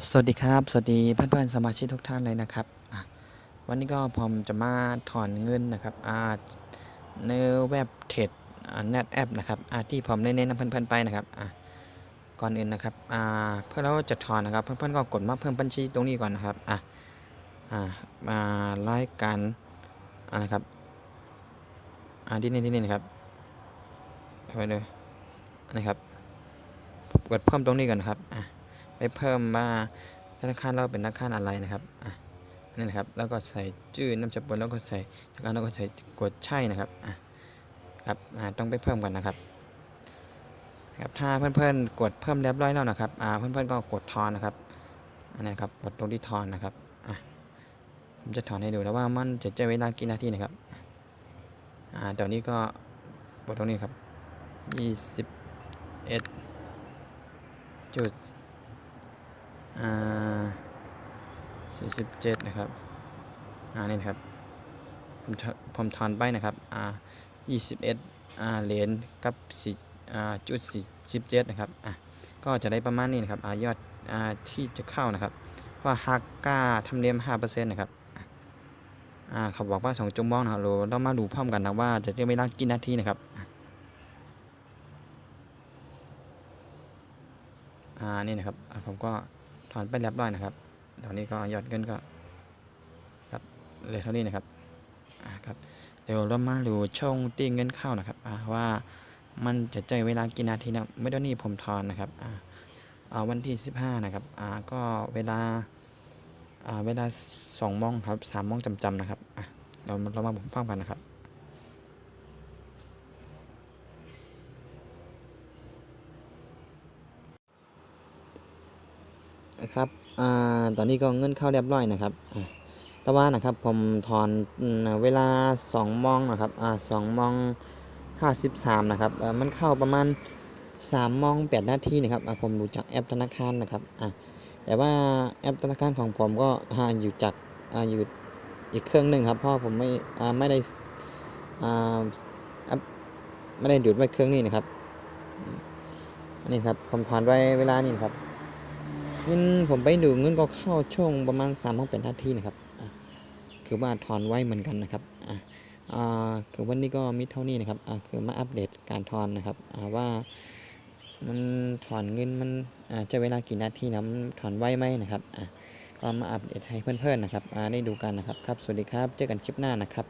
สวัสดีครับสวัสดีเพื่อนๆสมาชิกทุกท่านเลยนะครับวันนี้ก็ผมจะมาถอนเงินนะครับในเว็บเทรดเน็ตแอปนะครับที่ผมได้แนะนำเพื่อนๆไปนะครับก่อนอื่นนะครับเพื่อเราจะถอนนะครับเพื่อนๆก็กดมาเพิ่มบัญชีตรงนี้ก่อนนะครับมารายการนะครับที่นี่นะครับไปเลยนะครับกดเพิ่มตรงนี้ก่อนนะครับไปเพิ่มว่าธนาคารเราเป็นธนาคารอะไรนะครับนี่นะครับแล้วก็ใส่ชื่อนามสกุลแล้วก็ใส่แล้วก็ใส่กดใช่นะครับครับต้องไปเพิ่มกันนะครับถ้าเพื่อนๆกดเพิ่มเรียบร้อยแล้วนะครับเพื่อนๆก็กดทอนนะครับอันนี้ครับกดตรงที่ทอนนะครับผมจะถอนให้ดูนะว่ามันจะใช้เวลากี่นาทีนะครับเดี๋ยวนี้ก็กดตรงนี้ครับ21จุด47นะครับนี่นะครับผมถอนไปนะครับ21เหรียญกับจุด47นะครับก็จะได้ประมาณนี้นะครับยอดที่จะเข้านะครับว่าหักค่าธรรมเนียม 5% นะครับเขาบอกว่า2 ชั่วโมงนะครับเรามาดูพร้อมกันนะว่าจะใช้เวลากี่นาทีนะครับนี่นะครับผมก็ถอนไปเรียบร้อยนะครับตอนนี้ก็ยอดเงินก็ครับเลยเท่านี้นะครับครับเดี๋ยวเรามาดูช่องตีเงินเข้านะครับว่ามันจะใช้เวลากี่นาทีนะเมื่อตอนนี้ผมถอนนะครับวันที่15นะครับก็เวลา2 โมงครับ3 โมงจำนะครับเรามาพร้อมกันนะครับครับตอนนี้ก็เงินเข้าเรียบร้อยนะครับแต่ว่านะครับผมถอนเวลา2 โมงนะครับ2 โมง53นะครับมันเข้าประมาณ3 โมง 8 นาทีนะครับผมดูจากแอปธนาคารนะครับแต่ว่าแอปธนาคารของผมก็อยู่อีกเครื่องหนึ่งครับเพราะผมไม่ได้แอปไม่ได้ดูดไว้เครื่องนี้นะครับอันนี้ครับผมถอนไว้เวลานี้ครับเงินผมไปดูเงินก็เข้าช่วงประมาณ3 โมง 8 นาทีนะครับคือว่าถอนไว้เหมือนกันนะครับคือวันนี้ก็มีเท่านี้นะครับคือมาอัปเดตการถอนนะครับว่ามันถอนเงินมันจะเวลากี่นาทีนะมันถอนไวไหมนะครับก็มาอัปเดตให้เพื่อนๆนะครับได้ดูกันนะครับครับสวัสดีครับเจอกันคลิปหน้านะครับ